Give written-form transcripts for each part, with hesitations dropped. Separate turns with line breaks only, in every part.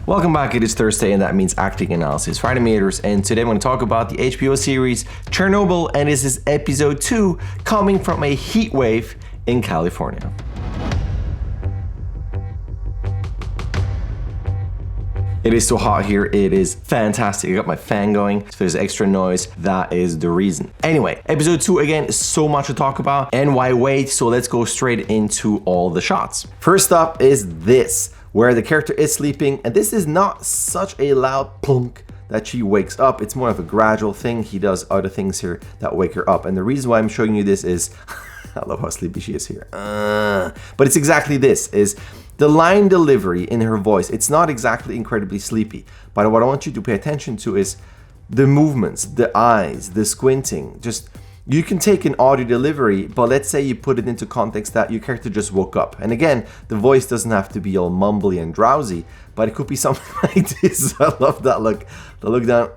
Welcome back, it is Thursday and that means acting analysis for Animators, and today I'm going to talk about the HBO series Chernobyl, and this is episode 2 coming from a heat wave in California. It is so hot here, it is fantastic. I got my fan going, so there's extra noise, that is the reason. Anyway, episode 2 again is so much to talk about, and why wait? So let's go straight into all the shots. First up is this, where the character is sleeping, and this is not such a loud plunk that she wakes up. It's more of a gradual thing. He does other things here that wake her up, and the reason why I'm showing you this is, I love how sleepy she is here. But it's exactly this, is the line delivery in her voice. It's not exactly incredibly sleepy, but what I want you to pay attention to is the movements, the eyes, the squinting. Just, you can take an audio delivery, but let's say you put it into context that your character just woke up. And again, the voice doesn't have to be all mumbly and drowsy, but it could be something like this. I love that look. The look down,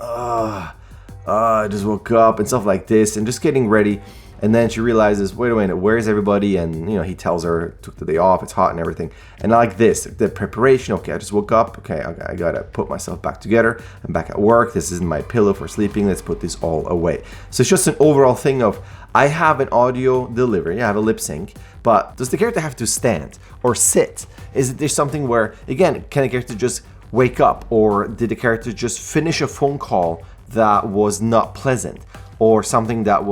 I just woke up and stuff like this, and just getting ready. And then she realizes, wait a minute, where's everybody? And he tells her, took the day off, it's hot and everything. And I like this, the preparation. Okay, I just woke up. Okay, I gotta put myself back together. I'm back at work. This isn't my pillow for sleeping. Let's put this all away. So it's just an overall thing of, I have an audio delivery, I have a lip sync, but does the character have to stand or sit? Is there something where, again, can the character just wake up? Or did the character just finish a phone call that was not pleasant? Or something that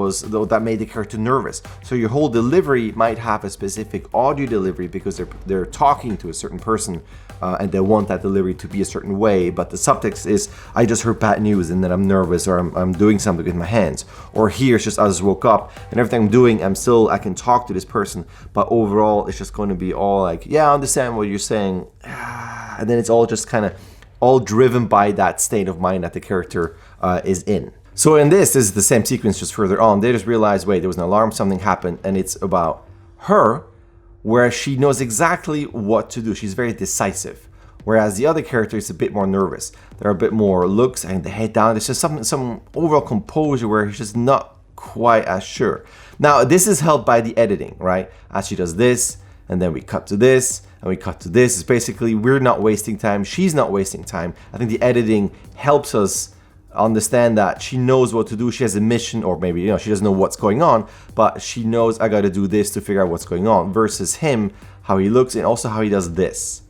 made the character nervous. So your whole delivery might have a specific audio delivery because they're talking to a certain person and they want that delivery to be a certain way, but the subtext is, I just heard bad news and then I'm nervous, or I'm doing something with my hands. Or here it's just, I just woke up and everything I'm doing, I can talk to this person, but overall it's just going to be all like, yeah, I understand what you're saying. And then it's all just kind of all driven by that state of mind that the character is in. So in this is the same sequence just further on. They just realize, wait, there was an alarm, something happened, and it's about her, where she knows exactly what to do. She's very decisive. Whereas the other character is a bit more nervous. There are a bit more looks and the head down. There's just some overall composure where he's just not quite as sure. Now, this is helped by the editing, right? As she does this, and then we cut to this, and we cut to this. It's basically, we're not wasting time. She's not wasting time. I think the editing helps us understand that she knows what to do. She has a mission, or maybe she doesn't know what's going on, but she knows, I got to do this to figure out what's going on, versus him, how he looks and also how he does this.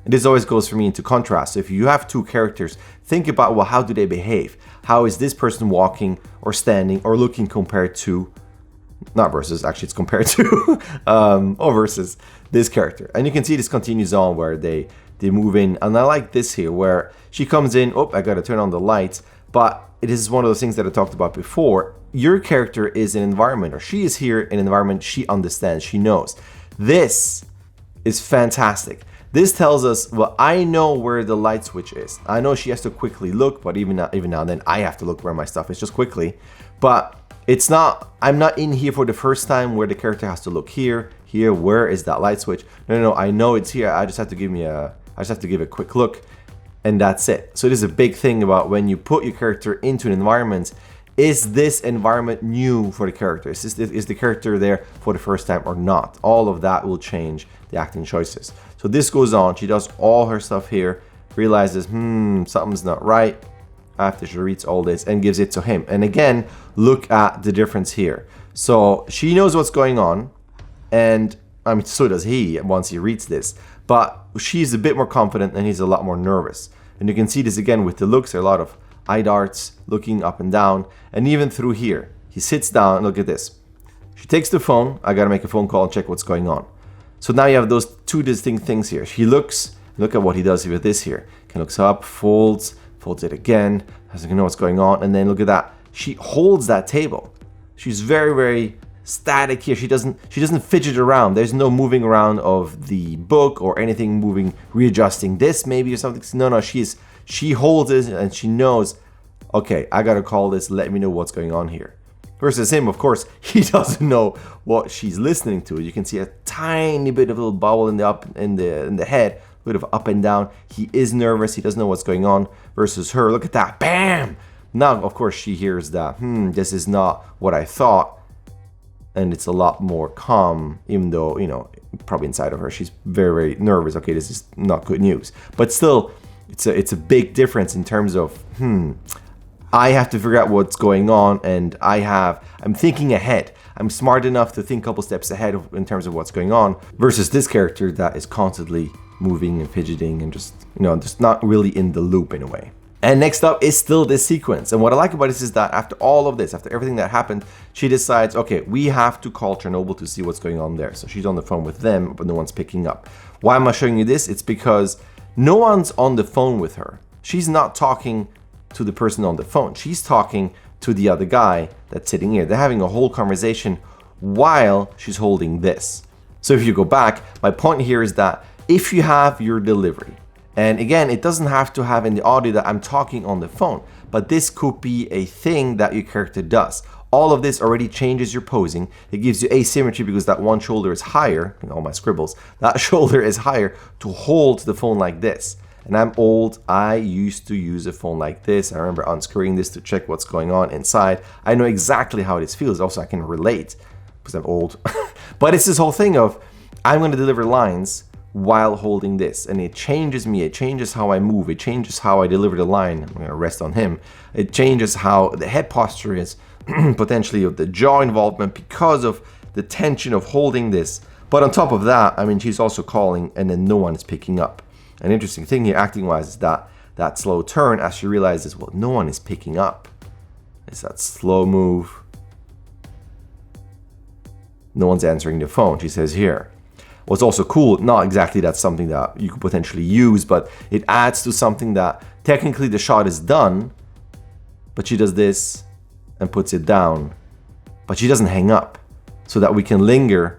And this always goes for me into contrast. So if you have two characters, think about, well, how do they behave? How is this person walking or standing or looking compared to, not versus, actually it's compared to or versus this character. And you can see this continues on where they move in, and I like this here where she comes in, I gotta turn on the lights, but it is one of those things that I talked about before. Your character is an environment, or she is here in an environment she understands, she knows. This is fantastic. This tells us, well, I know where the light switch is. I know she has to quickly look, but even now and then I have to look where my stuff is just quickly. But it's not, I'm not in here for the first time where the character has to look here, where is that light switch? No, I know it's here. I just have to give a quick look, and that's it. So this is a big thing about when you put your character into an environment. Is this environment new for the character? Is the character there for the first time or not? All of that will change the acting choices. So this goes on. She does all her stuff here, realizes, something's not right, after she reads all this, and gives it to him. And again, look at the difference here. So she knows what's going on, and so does he once he reads this. But she's a bit more confident and he's a lot more nervous. And you can see this again with the looks. There are a lot of eye darts, looking up and down. And even through here, he sits down and look at this. She takes the phone. I gotta make a phone call and check what's going on. So now you have those two distinct things here. She looks, look at what he does with this here. He looks up, folds it again, doesn't know what's going on. And then look at that. She holds that table. She's very, very static here. She doesn't fidget around. There's no moving around of the book or anything moving, readjusting this maybe or something. No, she holds it and she knows, okay, I gotta call this, let me know what's going on here. Versus him, of course, he doesn't know what she's listening to. You can see a tiny bit of a little bubble in the head, a bit of up and down. He is nervous, he doesn't know what's going on. Versus her, look at that, bam! Now, of course, she hears that, this is not what I thought. And it's a lot more calm, even though, probably inside of her, she's very, very nervous. Okay, this is not good news. But still, It's a big difference in terms of, I have to figure out what's going on, and I'm thinking ahead. I'm smart enough to think a couple steps ahead in terms of what's going on, versus this character that is constantly moving and fidgeting and just not really in the loop in a way. And next up is still this sequence. And what I like about this is that after all of this, after everything that happened, she decides, okay, we have to call Chernobyl to see what's going on there. So she's on the phone with them, but no one's picking up. Why am I showing you this? It's because no one's on the phone with her. She's not talking to the person on the phone. She's talking to the other guy that's sitting here. They're having a whole conversation while she's holding this. So if you go back, my point here is that if you have your delivery, and again, it doesn't have to have in the audio that I'm talking on the phone, but this could be a thing that your character does. All of this already changes your posing. It gives you asymmetry because that one shoulder is higher, all my scribbles, that shoulder is higher to hold the phone like this. And I'm old, I used to use a phone like this. I remember unscrewing this to check what's going on inside. I know exactly how this feels. Also, I can relate because I'm old. But it's this whole thing of, I'm going to deliver lines while holding this, and it changes me, it changes how I move, it changes how I deliver the line. I'm going to rest on him. It changes how the head posture is, potentially of the jaw involvement because of the tension of holding this. But on top of that, I mean, she's also calling and then no one is picking up. An interesting thing here acting wise is that slow turn as she realizes, well, no one is picking up. It's that slow move. No one's answering the phone, she says here. What's also cool, not exactly that's something that you could potentially use, but it adds to something that technically the shot is done, but she does this and puts it down, but she doesn't hang up, so that we can linger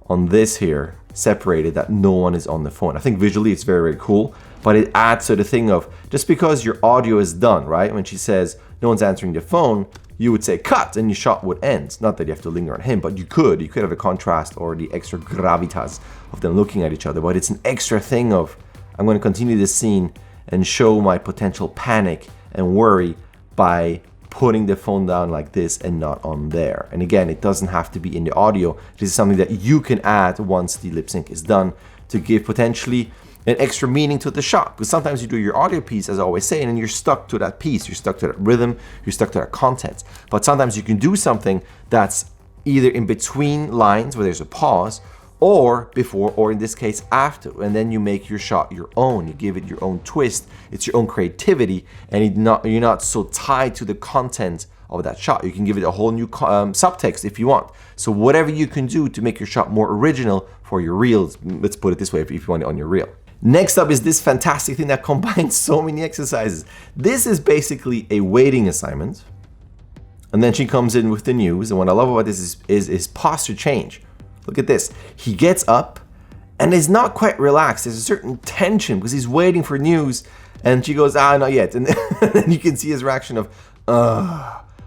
on this here, separated, that no one is on the phone. I think visually it's very, very cool, but it adds to the thing of, just because your audio is done, right? When she says no one's answering the phone, you would say cut and your shot would end. Not that you have to linger on him, but you could have a contrast or the extra gravitas of them looking at each other. But it's an extra thing of, I'm going to continue this scene and show my potential panic and worry by putting the phone down like this and not on there. And again, it doesn't have to be in the audio. This is something that you can add once the lip sync is done to give potentially an extra meaning to the shot. Because sometimes you do your audio piece, as I always say, and you're stuck to that piece, you're stuck to that rhythm, you're stuck to that content. But sometimes you can do something that's either in between lines where there's a pause, or before, or in this case after, and then you make your shot your own. You give it your own twist. It's your own creativity, and you're not so tied to the content of that shot. You can give it a whole new subtext if you want. So whatever you can do to make your shot more original for your reels, let's put it this way, if you want it on your reel. Next up is this fantastic thing that combines so many exercises. This is basically a waiting assignment, and then she comes in with the news. And what I love about this is posture change. Look at this. He gets up and is not quite relaxed. There's a certain tension because he's waiting for news, and she goes, not yet. And then you can see his reaction of,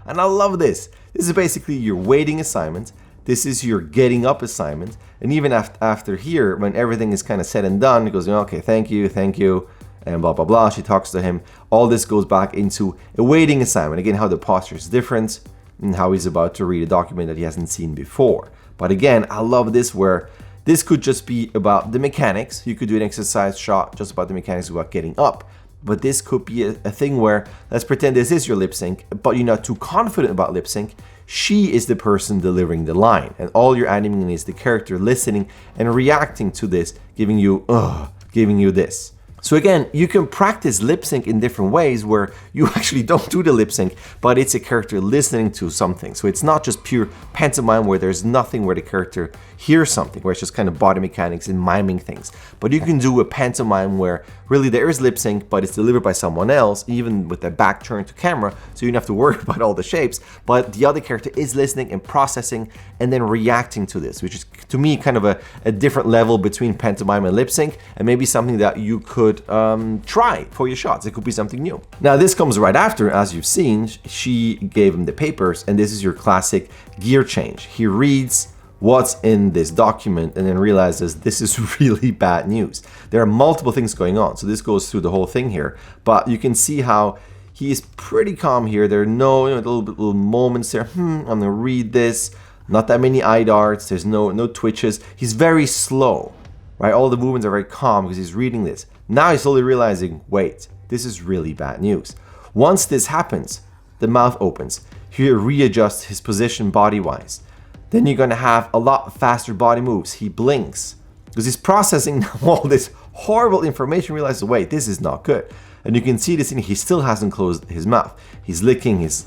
And I love this. This is basically your waiting assignment. This is your getting up assignment. And even after here, when everything is kind of said and done, he goes, okay, thank you, and blah, blah, blah. She talks to him. All this goes back into a waiting assignment. Again, how the posture is different and how he's about to read a document that he hasn't seen before. But again, I love this where this could just be about the mechanics. You could do an exercise shot just about the mechanics about getting up. But this could be a thing where, let's pretend this is your lip sync, but you're not too confident about lip sync. She is the person delivering the line, and all you're animating is the character listening and reacting to this, giving you this. So again, you can practice lip sync in different ways where you actually don't do the lip sync, but it's a character listening to something. So it's not just pure pantomime where there's nothing where the character hears something, where it's just kind of body mechanics and miming things. But you can do a pantomime where really there is lip sync, but it's delivered by someone else, even with their back turned to camera, so you don't have to worry about all the shapes. But the other character is listening and processing and then reacting to this, which is to me kind of a different level between pantomime and lip sync, and maybe something that you could try for your shots. It could be something new. Now this comes right after, as you've seen, she gave him the papers, and this is your classic gear change. He reads what's in this document and then realizes this is really bad news. There are multiple things going on, so this goes through the whole thing here, but you can see how he is pretty calm here. There are no little moments there. I'm gonna read this. Not that many eye darts. There's no twitches. He's very slow, right? All the movements are very calm because he's reading this. Now he's slowly realizing, wait, this is really bad news. Once this happens, the mouth opens. He readjusts his position body-wise. Then you're gonna have a lot faster body moves. He blinks because he's processing all this horrible information, realizes, wait, this is not good. And you can see this, he still hasn't closed his mouth. He's licking his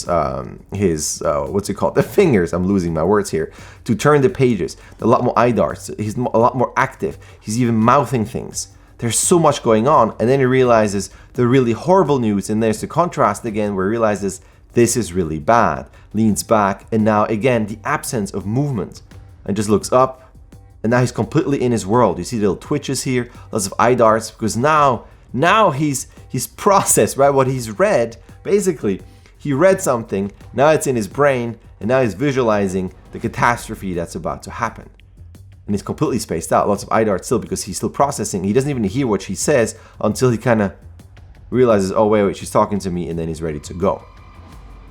what's it called? The fingers, I'm losing my words here, to turn the pages. A lot more eye darts. He's a lot more active. He's even mouthing things. There's so much going on. And then he realizes the really horrible news. And there's the contrast again where he realizes this is really bad. Leans back. And now again, the absence of movement. And just looks up. And now he's completely in his world. You see little twitches here, lots of eye darts, because now he's processed, right? What he's read, basically, he read something, now it's in his brain, and now he's visualizing the catastrophe that's about to happen. And he's completely spaced out, lots of eye darts still, because he's still processing. He doesn't even hear what she says until he kind of realizes, oh, wait, she's talking to me, and then he's ready to go.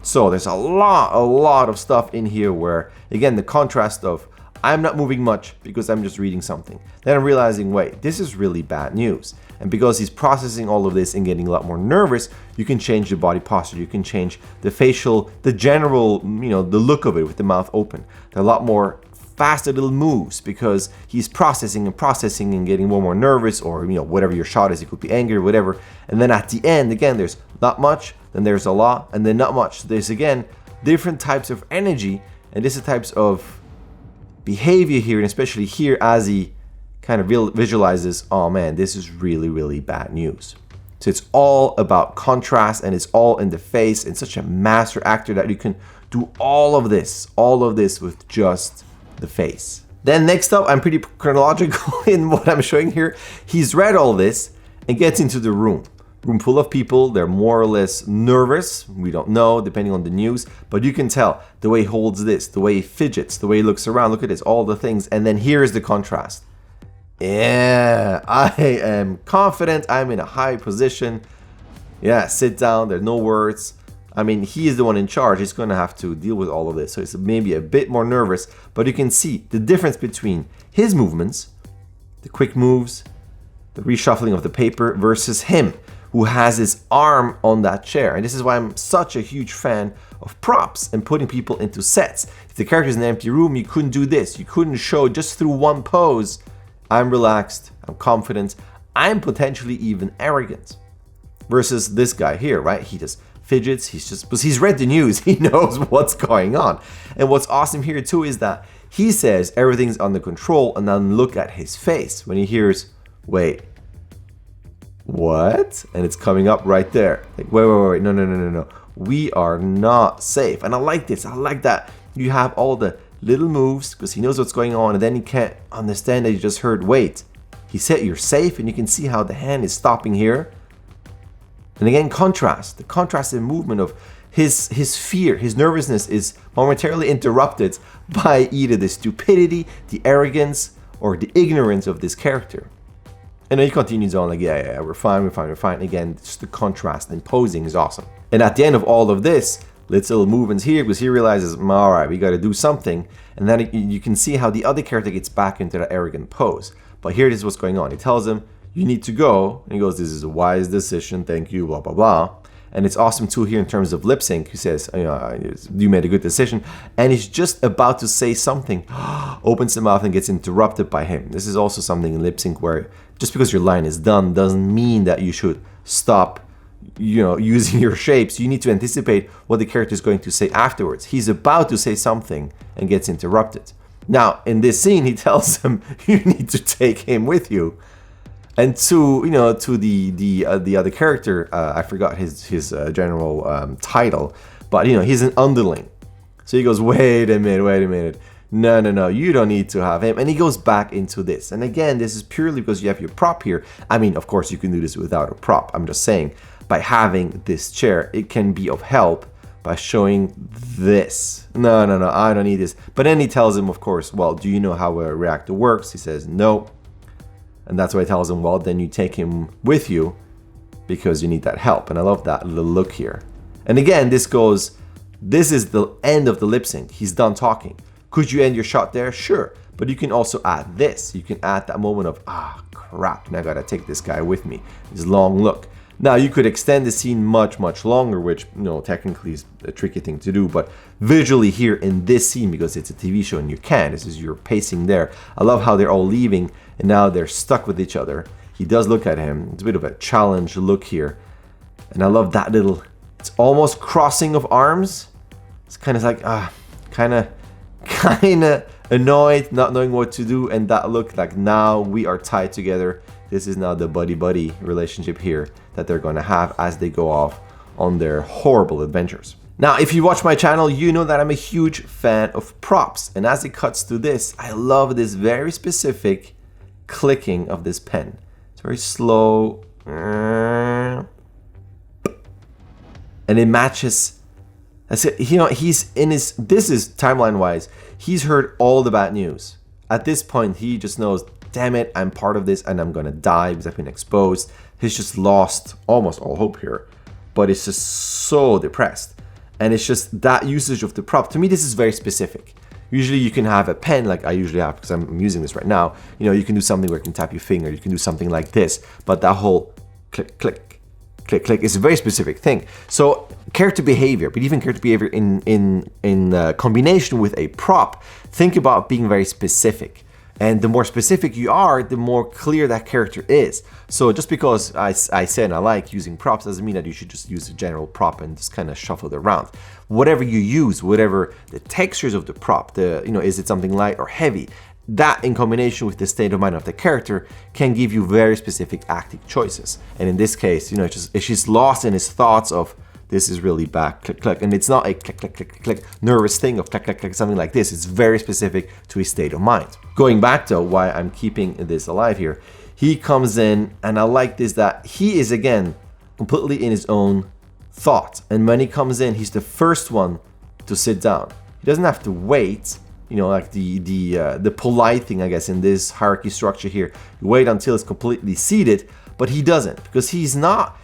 So there's a lot of stuff in here where, again, the contrast of, I'm not moving much because I'm just reading something. Then I'm realizing, wait, this is really bad news. And because he's processing all of this and getting a lot more nervous, you can change the body posture. You can change the facial, the general, the look of it with the mouth open. There are a lot more faster little moves because he's processing and getting more nervous, or, whatever your shot is. It could be anger, whatever. And then at the end, again, there's not much, then there's a lot, and then not much. So there's, again, different types of energy and different types of behavior here, and especially here as he kind of visualizes, oh man, this is really, really bad news. So it's all about contrast, and it's all in the face, and such a master actor that you can do all of this with just the face. Then next up, I'm pretty chronological in what I'm showing here. He's read all this and gets into the room full of people. They're more or less nervous. We don't know, depending on the news, but you can tell the way he holds this, the way he fidgets, the way he looks around. Look at this, all the things. And then here's the contrast. Yeah, I am confident. I'm in a high position. Yeah, sit down. There are no words. I mean, he is the one in charge. He's going to have to deal with all of this. So he's maybe a bit more nervous, but you can see the difference between his movements, the quick moves, the reshuffling of the paper, versus him, who has his arm on that chair. And this is why I'm such a huge fan of props and putting people into sets. If the character's in an empty room, you couldn't do this. You couldn't show just through one pose, I'm relaxed, I'm confident, I'm potentially even arrogant. Versus this guy here, right? He just fidgets, because he's read the news, he knows what's going on. And what's awesome here too is that he says everything's under control, and then look at his face when he hears, wait, what? And it's coming up right there. Like, wait, no. We are not safe. And I like this. I like that you have all the little moves because he knows what's going on, and then he can't understand that you just heard, wait. He said you're safe, and you can see how the hand is stopping here. And again, the contrast in movement of his fear, his nervousness is momentarily interrupted by either the stupidity, the arrogance, or the ignorance of this character. And then he continues on like, yeah, we're fine. Again, just the contrast and posing is awesome. And at the end of all of this, little movements here, because he realizes, all right, we got to do something. And then you can see how the other character gets back into that arrogant pose. But here it is what's going on. He tells him, you need to go. And he goes, this is a wise decision. Thank you, blah, blah, blah. And it's awesome too here in terms of lip sync. He says, you made a good decision. And he's just about to say something, opens the mouth and gets interrupted by him. This is also something in lip sync where just because your line is done doesn't mean that you should stop, using your shapes. You need to anticipate what the character is going to say afterwards. He's about to say something and gets interrupted. Now, in this scene, he tells him, you need to take him with you. And to the other character, I forgot his general title, but he's an underling. So he goes, wait a minute. No, you don't need to have him. And he goes back into this. And again, this is purely because you have your prop here. I mean, of course, you can do this without a prop. I'm just saying, by having this chair, it can be of help by showing this. No, I don't need this. But then he tells him, of course, well, do you know how a reactor works? He says, no. And that's why he tells him, well, then you take him with you because you need that help. And I love that little look here. And again, this is the end of the lip sync. He's done talking. Could you end your shot there? Sure. But you can also add this. You can add that moment of, crap. crap, now I gotta take this guy with me. This long look. Now you could extend the scene much longer, which, you know, technically is a tricky thing to do, but visually here in this scene, because it's a TV show and you can, this is your pacing there. I love how they're all leaving and now they're stuck with each other. He does look at him. It's a bit of a challenge look here. And I love that little, it's almost crossing of arms. It's kind of like, kind of annoyed, not knowing what to do. And that look like now we are tied together. This is now the buddy-buddy relationship here that they're going to have as they go off on their horrible adventures. Now, if you watch my channel, you know that I'm a huge fan of props. And as it cuts to this, I love this very specific clicking of this pen. It's very slow. And it matches. You know, he's in his, this is timeline-wise, he's heard all the bad news. At this point, he just knows, damn it, I'm part of this and I'm gonna die because I've been exposed. He's just lost almost all hope here, but it's just so depressed. And it's just that usage of the prop. To me, this is very specific. Usually you can have a pen like I usually have because I'm using this right now. You know, you can do something where you can tap your finger. You can do something like this, but that whole click, click, click, click is a very specific thing. So character behavior, but even character behavior in combination with a prop, think about being very specific. And the more specific you are, the more clear that character is. So just because I said I like using props doesn't mean that you should just use a general prop and just kind of shuffle it around. Whatever you use, whatever the textures of the prop, is it something light or heavy, that in combination with the state of mind of the character can give you very specific acting choices. And in this case, it's just lost in his thoughts of, this is really bad, click, click. And it's not a click, click, click, click, nervous thing of click, click, click, something like this. It's very specific to his state of mind. Going back to why I'm keeping this alive here, he comes in, and I like this, that he is, again, completely in his own thoughts. And when he comes in, he's the first one to sit down. He doesn't have to wait, like the polite thing, I guess, in this hierarchy structure here. You wait until it's completely seated, but he doesn't, because he's not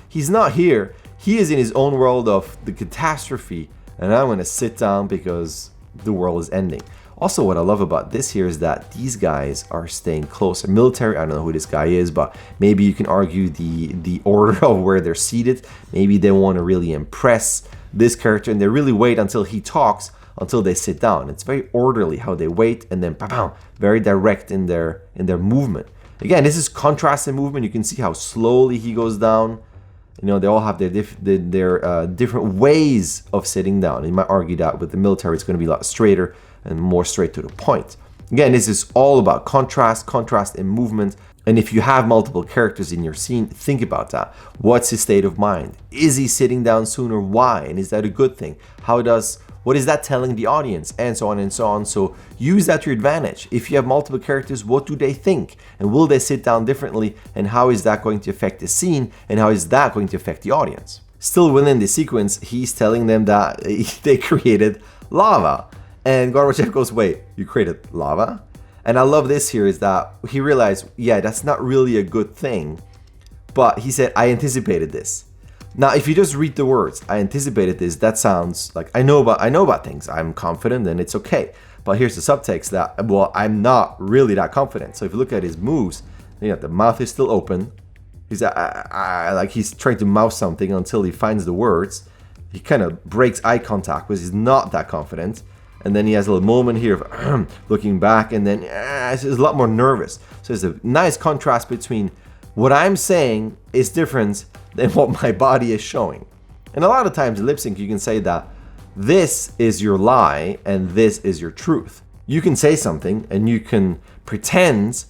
here. He is in his own world of the catastrophe, and I'm going to sit down because the world is ending. Also, what I love about this here is that these guys are staying close. Military, I don't know who this guy is, but maybe you can argue the order of where they're seated. Maybe they want to really impress this character, and they really wait until he talks, until they sit down. It's very orderly how they wait, and then bam, very direct in their movement. Again, this is contrast in movement. You can see how slowly he goes down. They all have their different ways of sitting down. You might argue that with the military, it's going to be a lot straighter and more straight to the point. Again, this is all about contrast in movement. And if you have multiple characters in your scene, think about that. What's his state of mind? Is he sitting down sooner? Why? And is that a good thing? What is that telling the audience? And so on and so on. So use that to your advantage. If you have multiple characters, what do they think? And will they sit down differently? And how is that going to affect the scene? And how is that going to affect the audience? Still within the sequence, he's telling them that they created lava. And Gorbachev goes, wait, you created lava? And I love this here is that he realized, yeah, that's not really a good thing. But he said, I anticipated this. Now, if you just read the words, I anticipated this, that sounds like I know about things. I'm confident and it's okay. But here's the subtext that, well, I'm not really that confident. So if you look at his moves, the mouth is still open. He's like he's trying to mouth something until he finds the words. He kind of breaks eye contact because he's not that confident. And then he has a little moment here of looking back, and then he's a lot more nervous. So there's a nice contrast between what I'm saying is different than what my body is showing. And a lot of times in lip sync, you can say that this is your lie and this is your truth. You can say something and you can pretend,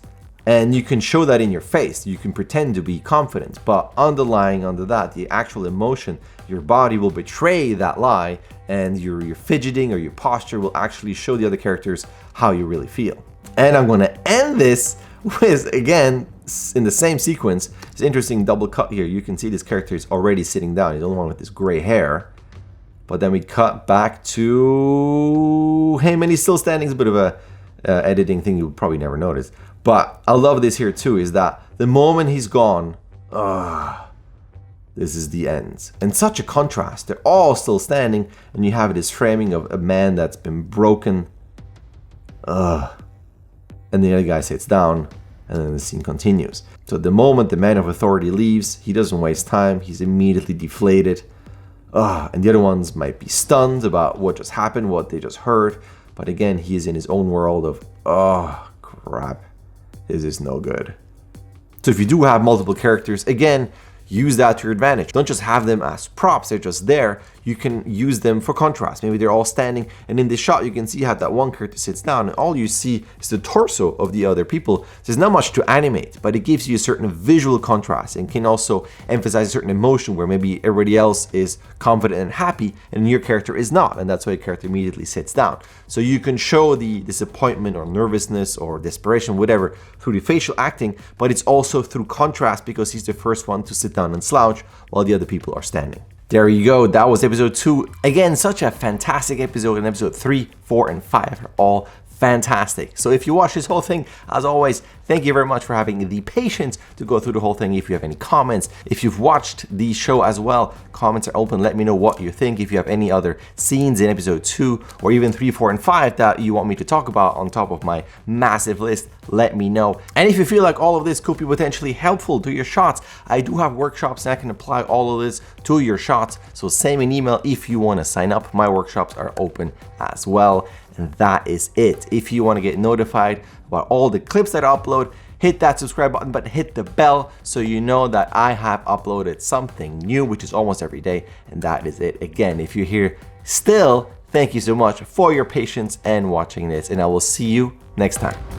and you can show that in your face. You can pretend to be confident, but underlying under that, the actual emotion, your body will betray that lie, and your fidgeting or your posture will actually show the other characters how you really feel. And I'm going to end this with, again, in the same sequence, it's interesting double cut here. You can see this character is already sitting down. He's the only one with this gray hair. But then we cut back to him, and he's still standing. It's a bit of a editing thing you'll probably never notice. But I love this here too, is that the moment he's gone, this is the end. And such a contrast. They're all still standing, and you have this framing of a man that's been broken. And the other guy sits down. And then the scene continues. So the moment the man of authority leaves, he doesn't waste time. He's immediately deflated. And the other ones might be stunned about what just happened, what they just heard. But again, he is in his own world of, oh, crap. This is no good. So if you do have multiple characters, again, use that to your advantage. Don't just have them as props, they're just there. You can use them for contrast. Maybe they're all standing, and in this shot you can see how that one character sits down and all you see is the torso of the other people. There's not much to animate, but it gives you a certain visual contrast and can also emphasize a certain emotion where maybe everybody else is confident and happy and your character is not, and that's why your character immediately sits down. So you can show the disappointment or nervousness or desperation, whatever, through the facial acting, but it's also through contrast because he's the first one to sit down and slouch while the other people are standing. There you go, that was episode 2. Again, such a fantastic episode, and episode 3, 4, and 5 are all fantastic. So if you watch this whole thing, as always, thank you very much for having the patience to go through the whole thing. If you have any comments, if you've watched the show as well, comments are open. Let me know what you think. If you have any other scenes in episode 2 or even 3, 4, and 5 that you want me to talk about on top of my massive list, let me know. And if you feel like all of this could be potentially helpful to your shots, I do have workshops and I can apply all of this to your shots. So send me an email if you want to sign up. My workshops are open as well. And that is it. If you want to get notified about all the clips that I upload, hit that subscribe button, but hit the bell so you know that I have uploaded something new, which is almost every day. And that is it. Again, if you're here still, thank you so much for your patience and watching this, and I will see you next time.